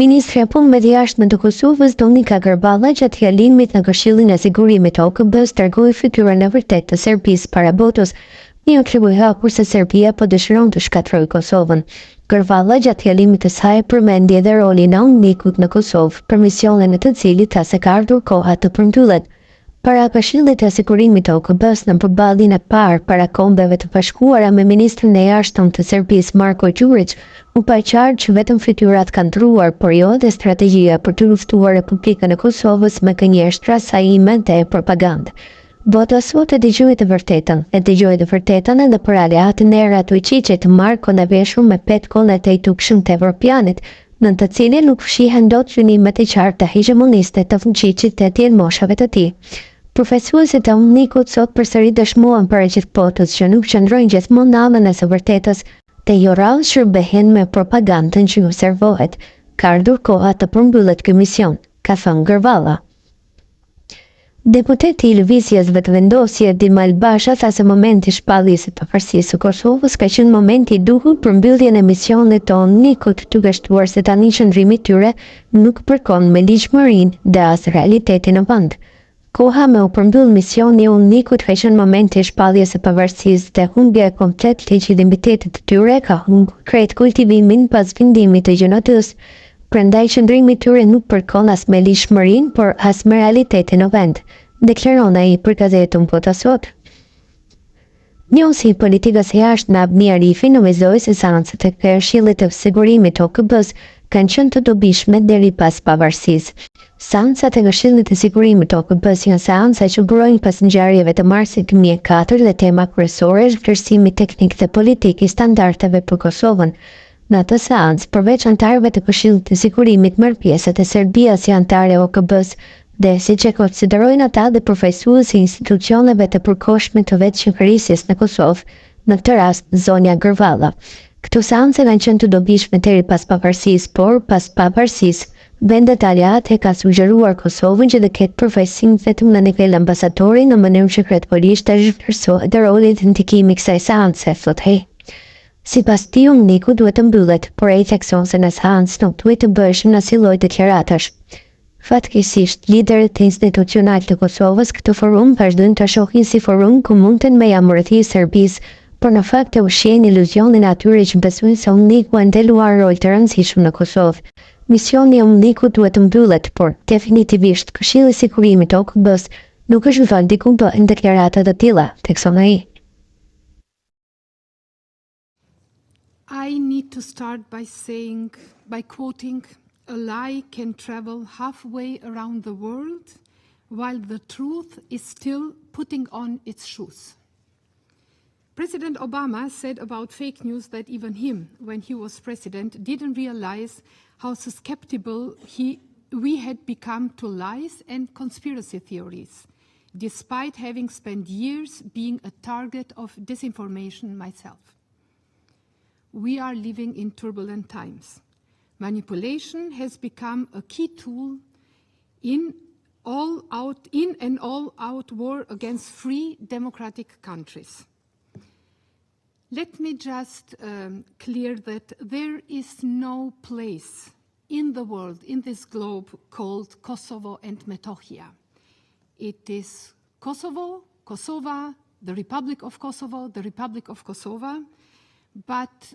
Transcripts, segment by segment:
Ministri e Punëve të Jashtme të Kosovës, Gërvallës, gjatë fjalimit në Këshillin e Sigurimit të OKB-s, tregoi fytyrën e vërtetë të Serbisë para botës, një atribui hapur se Serbia po dëshiron të shkatërrojë Kosovën. Gërvallës gjatë fjalimit të saj përmendi edhe rolin e UNMIK-ut në Kosovë, për misionin e të cilit tha se ka ardhur koha të përmbyllet. Para Këshillit të Sigurimit të OKB-s në përballjen e parë para Kombeve të Bashkuara me ministrin e jashtëm të Serbisë Marko Đurić, u pa qartë që vetëm fytyrat kanë ndruar, por jo edhe strategjia për të luftuar Republikën e Kosovës me gënjeshtra saime dhe propagandë. Bota sot e dëgjoi të vërtetën, edhe për aleatin e Rajonit të Marko në veshur me petkon e të itukshëm të evropianit, në të cilin nuk fshihen dot synimet e qarta hegemoniste të Vučićit të tjerë moshave të tij. Profesuesit e UNMIK-ut sot përsëri dëshmuan para gjithë botës që nuk qëndrojnë gjithmonë në anën e së vërtetës, dhe jo rrallë shërbehen me propagandën që ju servohet. Ka ardhur koha të përmbyllet ky mision, ka thënë Gërvalla. Deputeti i lëvizjes vetëvendosje Dimal Basha tha se momenti i shpalljes së pavarësisë së Kosovës ka qenë momenti i duhur për mbylljen e misionit të UNMIK-ut, duke shtuar se tani qëndrimi i tyre nuk përkon me ligjmërinë dhe as realitetin në vend. Koha me u përmbyll misioni i UNMIK-ut ka qenë momenti i shpalljes së pavarësisë dhe humbja e komplet legitimitetit të tyre ka humbur krejt kultivimin pas vendimit të gjinotës. Prandaj qëndrimi i tyre nuk përkon as me ligjmërinë, por as me realitetin në vend, deklaron ai për gazetën Bota Sot. Njësi i politikës së jashtme Abni Arifi nënvizoi se seancat e Këshillit të Sigurimit të OKB-s kanë qenë të dobishme deri pas pavarësisë. Seancat e Këshillit të Sigurimit të OKB-s janë seanca që burojnë pas ngjarjeve të marsit 2004 dhe tema kryesore është vlerësimi teknik dhe politik i standardeve për Kosovën. Në atë seancë, përveç antarëve të Këshillit të Sigurimit merr pjesë e Serbia si antare e OKB-s, dhe siç e konsiderojnë ata dhe përfaqësuesi i institucioneve të përkohshme të vetëqeverisjes në Kosovë, në këtë rast zonja Gërvalla. Këto seance kanë qenë të dobishme deri pas pavarësisë, por pas pavarësisë, vendet aleate ka sugjeruar Kosovën që të ketë përfaqësim vetëm në nivel ambasadori në mënyrë që krejtërisht të zhvlerësohet roli i ndikimit kësaj seance, thotë ai. Sipas tij, UNMIK-u duhet të mbyllet, por ai thekson se në seancë nuk duhet të bëhen asnjë lloj deklaratash. Fatkeqësisht, liderët institucional të Kosovës këtë forum vazhdojnë të shohin si forum ku mund të mejamërthi Serbisë, por në fakt e ushqejnë iluzionin atyre që besojnë se UNMIK-u ka ndeluar rol të rëndësishëm në Kosovë. Misioni i UNMIK-ut duhet të mbyllet, por definitivisht Këshilli i Sigurimit të OKB-s nuk është vënë diku bëhen deklarata të tilla, thekson ai. I need to start by quoting, "A lie can travel halfway around the world, while the truth is still putting on its shoes." President Obama said about fake news that even him, when he was president, didn't realize how susceptible we had become to lies and conspiracy theories, despite having spent years being a target of disinformation myself. We are living in turbulent times. Manipulation has become a key tool in an all-out war against free democratic countries. Let me just clear that there is no place in the world, in this globe, called Kosovo and Metohija. It is Kosovo, Kosova, the Republic of Kosovo, the Republic of Kosovo, but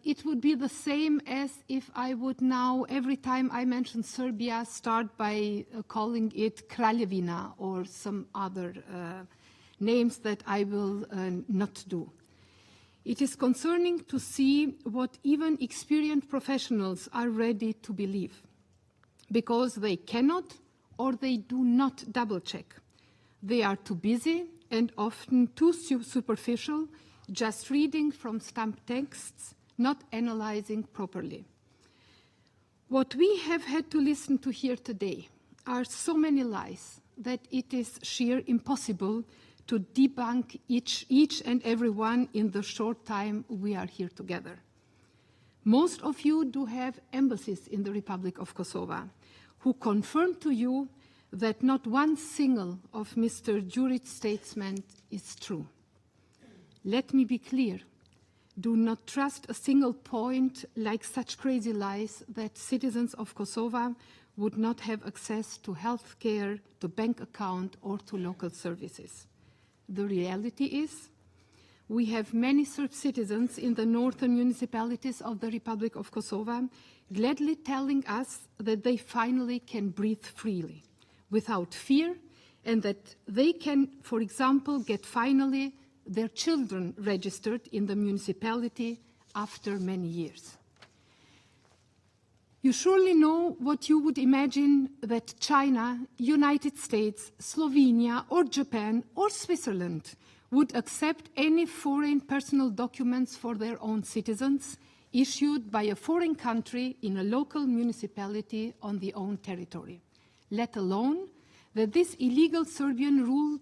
it would be the same as if I would now, every time I mention Serbia, start by calling it Kraljevina or some other names that I will not do. It is concerning to see what even experienced professionals are ready to believe, because they cannot or they do not double-check. They are too busy and often too superficial, just reading from stamped texts, not analyzing properly. What we have had to listen to here today are so many lies that it is sheer impossible to debunk each and every one in the short time we are here together. Most of you do have embassies in the Republic of Kosovo who confirm to you that not one single of Mr. Đurić's statements is true. Let me be clear. do not trust a single point like such crazy lies that citizens of Kosovo would not have access to health care, to bank account, or to local services. The reality is, we have many Serb citizens in the northern municipalities of the Republic of Kosovo gladly telling us that they finally can breathe freely, without fear, and that they can, for example, get finally their children registered in the municipality after many years. You surely know what you would imagine that China, United States, Slovenia, or Japan, or Switzerland would accept any foreign personal documents for their own citizens issued by a foreign country in a local municipality on their own territory, let alone that this illegal Serbian ruled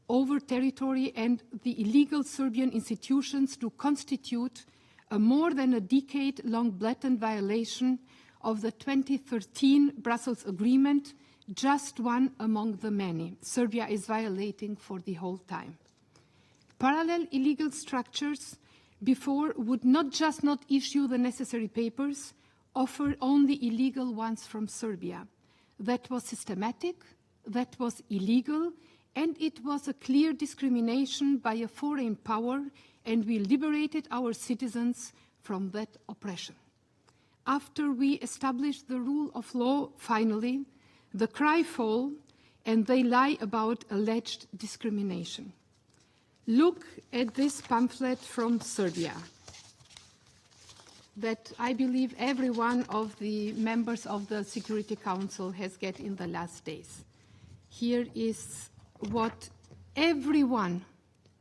over territory and the illegal Serbian institutions do constitute a more than a decade-long blatant violation of the 2013 Brussels Agreement, just one among the many Serbia is violating for the whole time. Parallel illegal structures before would not just not issue the necessary papers, offer only illegal ones from Serbia. That was systematic, that was illegal, and it was a clear discrimination by a foreign power, and we liberated our citizens from that oppression. After we established the rule of law, finally, the cry fall, and they lie about alleged discrimination. Look at this pamphlet from Serbia that I believe every one of the members of the Security Council has got in the last days. Here is what every one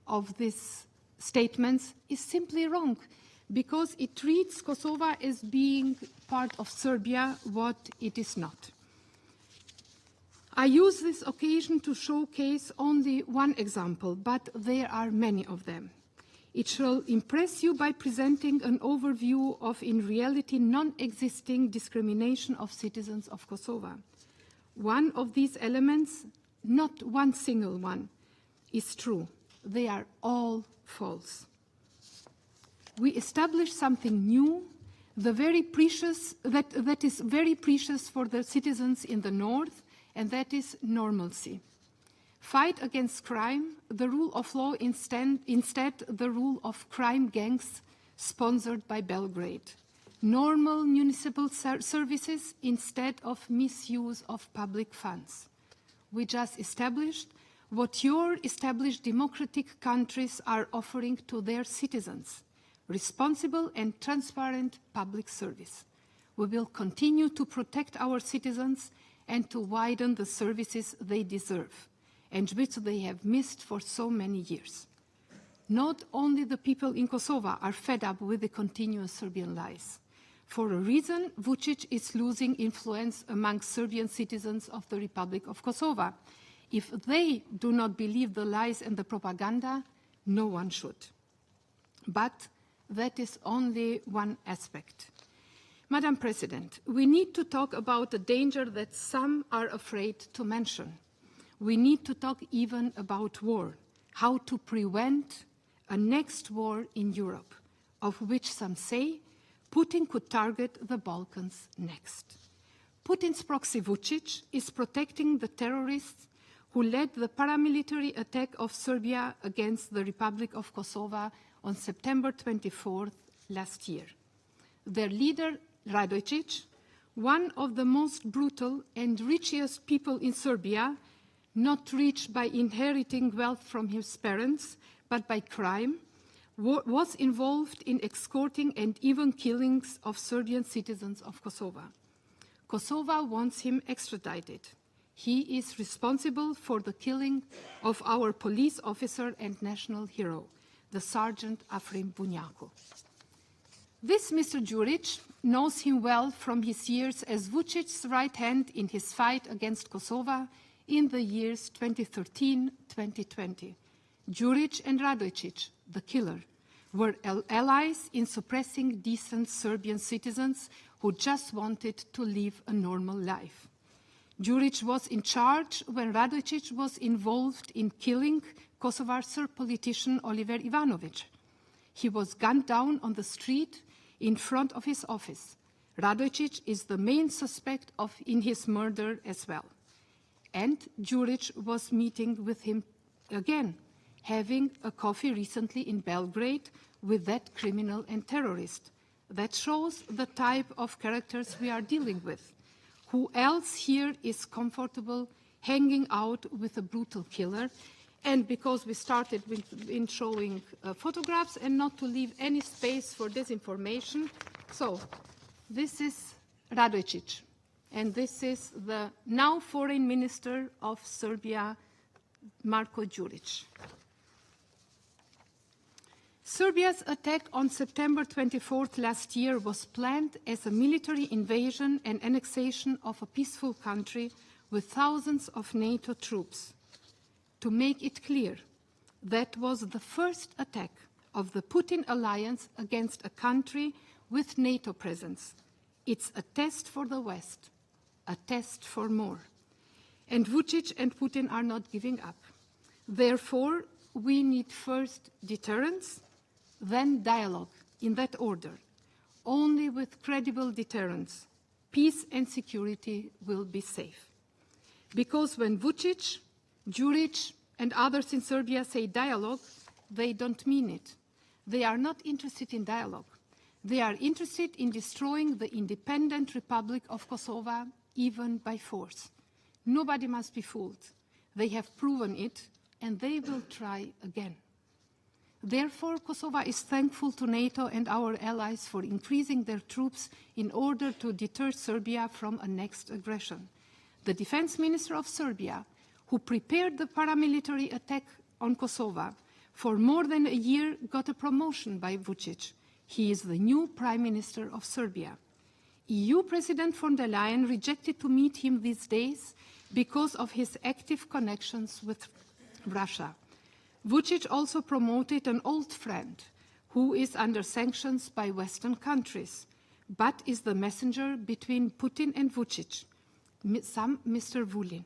of these statements is simply wrong, because it treats Kosovo as being part of Serbia, what it is not. I use this occasion to showcase only one example, but there are many of them. It shall impress you by presenting an overview of, in reality, non-existing discrimination of citizens of Kosovo. One of these elements, not one single one, is true. They are all false. We establish something new, that is very precious for the citizens in the north, and that is normalcy. Fight against crime, the rule of law instead the rule of crime gangs sponsored by Belgrade. Normal municipal services instead of misuse of public funds. We just established what your established democratic countries are offering to their citizens: responsible and transparent public service. We will continue to protect our citizens and to widen the services they deserve, and which they have missed for so many years. Not only the people in Kosovo are fed up with the continuous Serbian lies. For a reason, Vučić is losing influence among Serbian citizens of the Republic of Kosovo. If they do not believe the lies and the propaganda, no one should. But that is only one aspect. Madam President, we need to talk about the danger that some are afraid to mention. We need to talk even about war, how to prevent a next war in Europe, of which some say Putin could target the Balkans next. Putin's proxy Vučić is protecting the terrorists who led the paramilitary attack of Serbia against the Republic of Kosovo on September 24th last year. Their leader, Rajonit, one of the most brutal and richest people in Serbia, not rich by inheriting wealth from his parents, but by crime, was involved in escorting and even killings of Serbian citizens of Kosovo. Kosovo wants him extradited. He is responsible for the killing of our police officer and national hero, the Sergeant Afrim Bunjaku. This Mr. Đurić knows him well from his years as Vučić's right hand in his fight against Kosovo in the years 2013-2020. Đurić and Radojic, the killer, were allies in suppressing decent Serbian citizens who just wanted to live a normal life. Đurić was in charge when Radojic was involved in killing Kosovar Serb politician Oliver Ivanović. He was gunned down on the street in front of his office. Radojcic is the main suspect in his murder as well. And Đurić was meeting with him again, having a coffee recently in Belgrade with that criminal and terrorist. That shows the type of characters we are dealing with. Who else here is comfortable hanging out with a brutal killer? And because we started in showing photographs and not to leave any space for disinformation, so this is Radojcic, and this is the now Foreign Minister of Serbia, Marko Đurić. Serbia's attack on September 24th last year was planned as a military invasion and annexation of a peaceful country with thousands of NATO troops. To make it clear, that was the first attack of the Putin alliance against a country with NATO presence. It's a test for the West, a test for more. And Vučić and Putin are not giving up. Therefore, we need first deterrence, then dialogue, in that order. Only with credible deterrence, peace and security will be safe. Because when Vučić, Đurić, and others in Serbia say dialogue, they don't mean it. They are not interested in dialogue. They are interested in destroying the independent Republic of Kosovo, even by force. Nobody must be fooled. They have proven it, and they will try again. Therefore, Kosovo is thankful to NATO and our allies for increasing their troops in order to deter Serbia from a next aggression. The Defense Minister of Serbia, who prepared the paramilitary attack on Kosovo for more than a year, got a promotion by Vučić. He is the new Prime Minister of Serbia. EU President von der Leyen rejected to meet him these days because of his active connections with Russia. Vučić also promoted an old friend who is under sanctions by Western countries, but is the messenger between Putin and Vučić, some Mr. Vulin.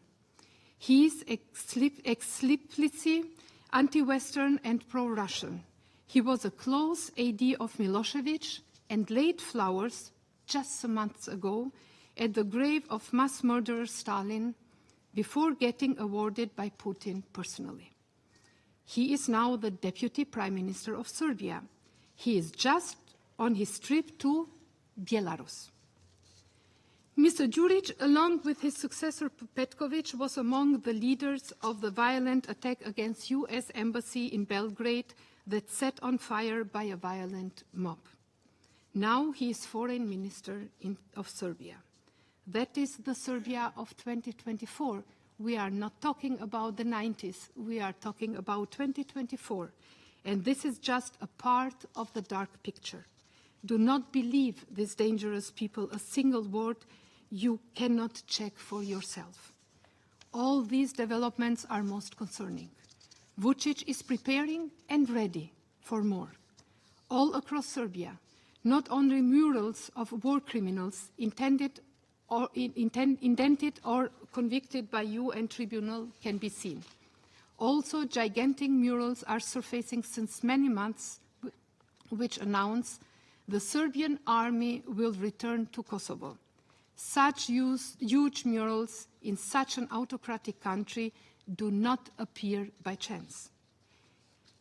He is explicitly anti-Western and pro-Russian. He was a close AD of Milosevic and laid flowers just some months ago at the grave of mass murderer Stalin before getting awarded by Putin personally. He is now the Deputy Prime Minister of Serbia. He is just on his trip to Belarus. Mr. Đurić, along with his successor Petković, was among the leaders of the violent attack against US Embassy in Belgrade that set on fire by a violent mob. Now he is Foreign Minister of Serbia. That is the Serbia of 2024. We are not talking about the 90s. We are talking about 2024. And this is just a part of the dark picture. Do not believe these dangerous people a single word you cannot check for yourself. All these developments are most concerning. Vučić is preparing and ready for more. All across Serbia, not only murals of war criminals indented or convicted by UN tribunal can be seen. Also, gigantic murals are surfacing since many months, which announce the Serbian army will return to Kosovo. Such huge murals in such an autocratic country do not appear by chance.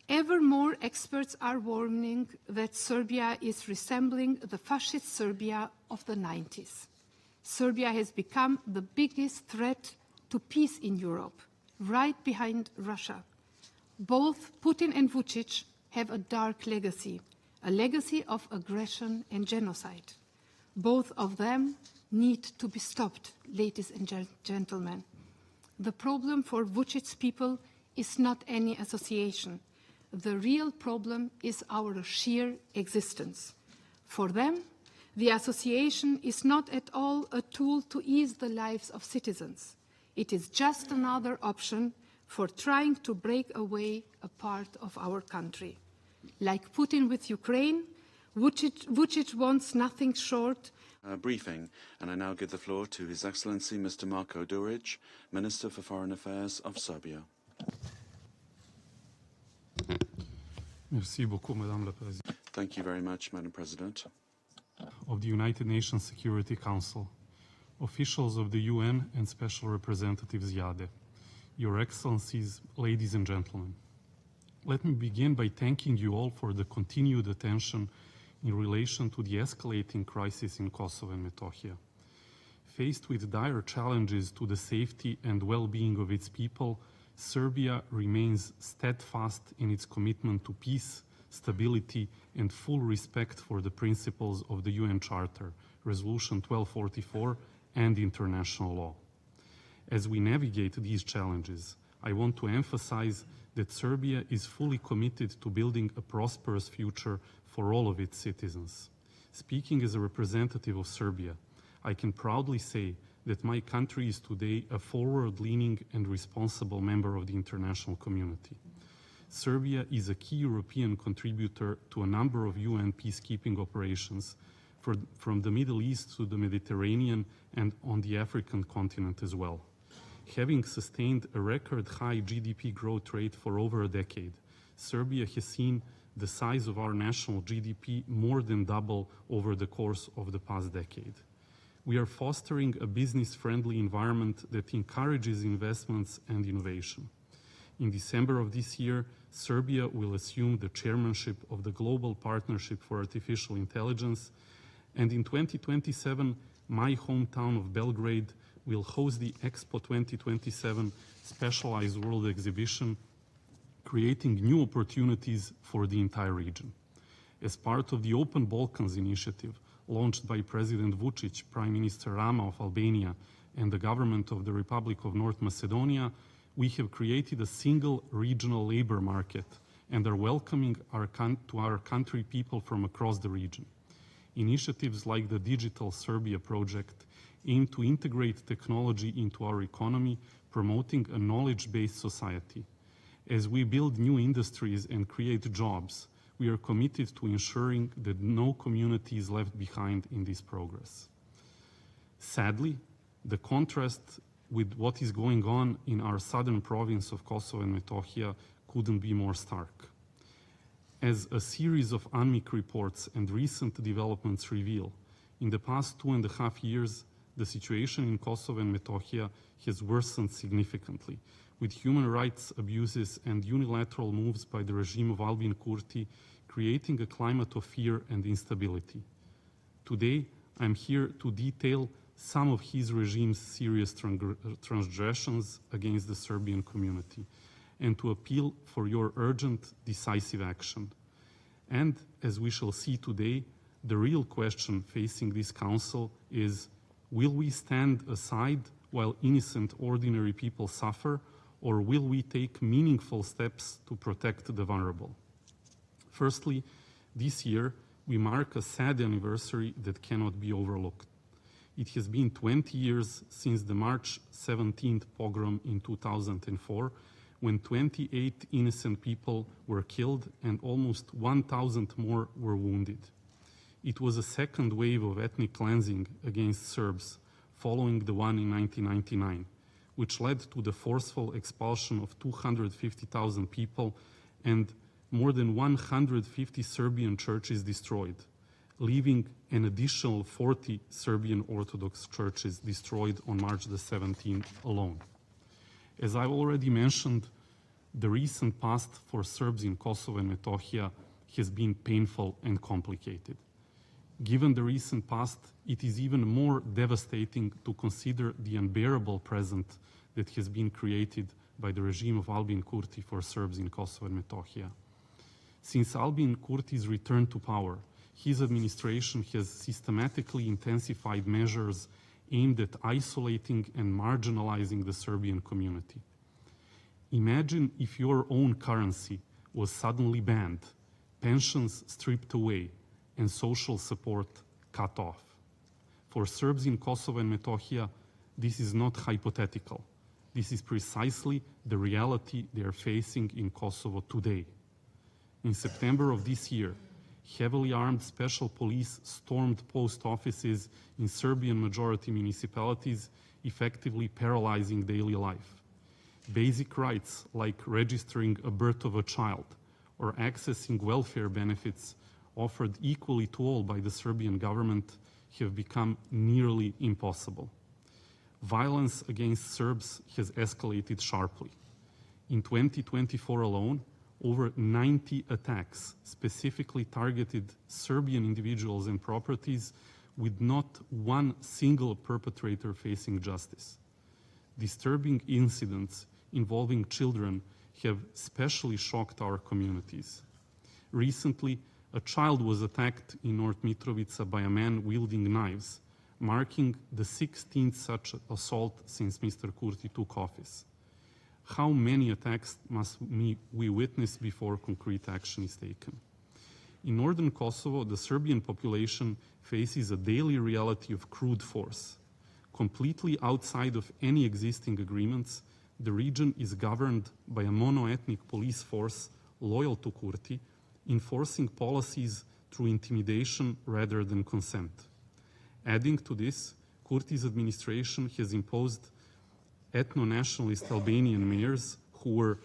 Ever more experts are warning that Serbia is resembling the fascist Serbia of the 90s. Serbia has become the biggest threat to peace in Europe, right behind Russia. Both Putin and Vučić have a dark legacy, a legacy of aggression and genocide. Both of them need to be stopped, ladies and gentlemen. The problem for Vučić's people is not any association. The real problem is our sheer existence. For them, the association is not at all a tool to ease the lives of citizens. It is just another option for trying to break away a part of our country. Like Putin with Ukraine, Vučić wants nothing short briefing, and I now give the floor to His Excellency Mr. Marko Đurić, Minister for Foreign Affairs of Serbia. Merci beaucoup, Madame la Présidente. Thank you very much, Madam President. Of the United Nations Security Council, officials of the UN and Special Representative Ziade, Your Excellencies, ladies and gentlemen. Let me begin by thanking you all for the continued attention in relation to the escalating crisis in Kosovo and Metohija. Faced with dire challenges to the safety and well-being of its people, Serbia remains steadfast in its commitment to peace, stability, and full respect for the principles of the UN Charter, Resolution 1244, and international law. As we navigate these challenges, I want to emphasize that Serbia is fully committed to building a prosperous future for all of its citizens. Speaking as a representative of Serbia, I can proudly say that my country is today a forward-leaning and responsible member of the international community. Serbia is a key European contributor to a number of UN peacekeeping operations from the Middle East to the Mediterranean and on the African continent as well. Having sustained a record high GDP growth rate for over a decade, Serbia has seen the size of our national GDP more than double over the course of the past decade. We are fostering a business-friendly environment that encourages investments and innovation. In December of this year, Serbia will assume the chairmanship of the Global Partnership for Artificial Intelligence, and in 2027, my hometown of Belgrade will host the Expo 2027 Specialized World Exhibition, creating new opportunities for the entire region. As part of the Open Balkans initiative, launched by President Vučić, Prime Minister Rama of Albania, and the government of the Republic of North Macedonia, we have created a single regional labor market and are welcoming to our country people from across the region. Initiatives like the Digital Serbia project aim to integrate technology into our economy, promoting a knowledge-based society. As we build new industries and create jobs, we are committed to ensuring that no community is left behind in this progress. Sadly, the contrast with what is going on in our southern province of Kosovo and Metohija couldn't be more stark. As a series of UNMIK reports and recent developments reveal, in the past 2.5 years, the situation in Kosovo and Metohija has worsened significantly, with human rights abuses and unilateral moves by the regime of Albin Kurti creating a climate of fear and instability. Today, I'm here to detail some of his regime's serious transgressions against the Serbian community and to appeal for your urgent, decisive action. And, as we shall see today, the real question facing this Council is, will we stand aside while innocent, ordinary people suffer, or will we take meaningful steps to protect the vulnerable? Firstly, this year, we mark a sad anniversary that cannot be overlooked. It has been 20 years since the March 17th pogrom in 2004, when 28 innocent people were killed and almost 1,000 more were wounded. It was a second wave of ethnic cleansing against Serbs, following the one in 1999, which led to the forceful expulsion of 250,000 people and more than 150 Serbian churches destroyed, leaving an additional 40 Serbian Orthodox churches destroyed on March the 17th alone. As I've already mentioned, the recent past for Serbs in Kosovo and Metohija has been painful and complicated. Given the recent past, it is even more devastating to consider the unbearable present that has been created by the regime of Albin Kurti for Serbs in Kosovo and Metohija. Since Albin Kurti's return to power, his administration has systematically intensified measures aimed at isolating and marginalizing the Serbian community. Imagine if your own currency was suddenly banned, pensions stripped away, and social support cut off. For Serbs in Kosovo and Metohija, this is not hypothetical. This is precisely the reality they are facing in Kosovo today. In September of this year, heavily armed special police stormed post offices in Serbian majority municipalities, effectively paralyzing daily life. Basic rights like registering a birth of a child or accessing welfare benefits offered equally to all by the Serbian government have become nearly impossible. Violence against Serbs has escalated sharply. In 2024 alone, over 90 attacks specifically targeted Serbian individuals and properties with not one single perpetrator facing justice. Disturbing incidents involving children have especially shocked our communities. Recently, a child was attacked in North Mitrovica by a man wielding knives, marking the 16th such assault since Mr. Kurti took office. How many attacks must we witness before concrete action is taken? In northern Kosovo, the Serbian population faces a daily reality of crude force. Completely outside of any existing agreements, the region is governed by a mono-ethnic police force loyal to Kurti, enforcing policies through intimidation rather than consent. Adding to this, Kurti's administration has imposed ethno-nationalist Albanian mayors who were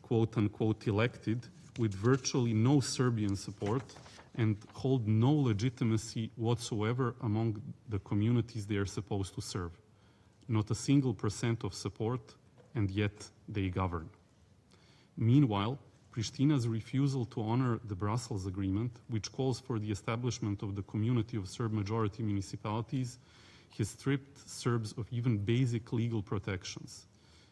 quote-unquote elected with virtually no Serbian support and hold no legitimacy whatsoever among the communities they are supposed to serve. Not a single % of support, and yet they govern. Meanwhile, Prishtina's refusal to honor the Brussels Agreement, which calls for the establishment of the Community of Serb-majority municipalities, has stripped Serbs of even basic legal protections.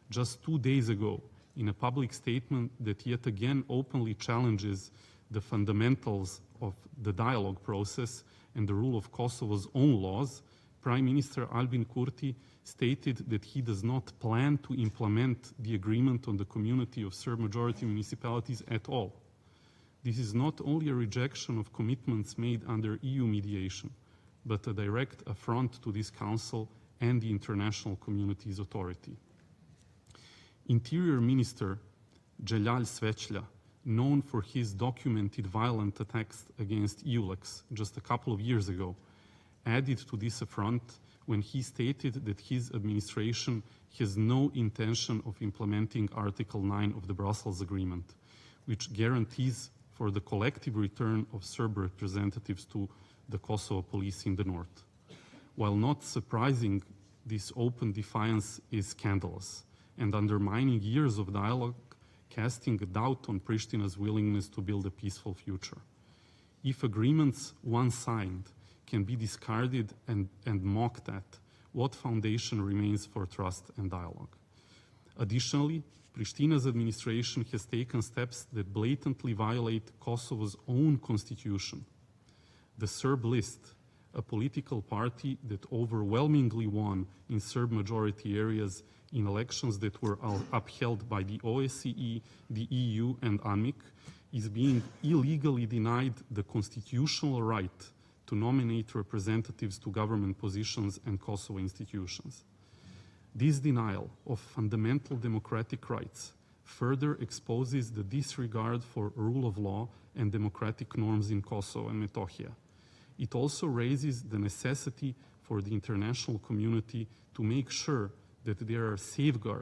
Just 2 days ago, in a public statement that yet again openly challenges the fundamentals of the dialogue process and the rule of Kosovo's own laws, Prime Minister Albin Kurti stated that he does not plan to implement the agreement on the Community of Serb-majority municipalities at all. This is not only a rejection of commitments made under EU mediation, but a direct affront to this Council and the international community's authority. Interior Minister Celal Sveçlja, known for his documented violent attacks against EULEX just a couple of years ago, added to this affront when he stated that his administration has no intention of implementing Article 9 of the Brussels Agreement, which guarantees for the collective return of Serb representatives to the Kosovo police in the north. While not surprising, this open defiance is scandalous and undermining years of dialogue, casting a doubt on Prishtina's willingness to build a peaceful future. If agreements once signed can be discarded and mocked at, what foundation remains for trust and dialogue? Additionally, Prishtina's administration has taken steps that blatantly violate Kosovo's own constitution. The Serb List, a political party that overwhelmingly won in Serb-majority areas in elections that were upheld by the OSCE, the EU, and UNMIK, is being illegally denied the constitutional right to nominate representatives to government positions and Kosovo institutions. This denial of fundamental democratic rights further exposes the disregard for rule of law and democratic norms in Kosovo and Metohija. It also raises the necessity for the international community to make sure that there are safeguards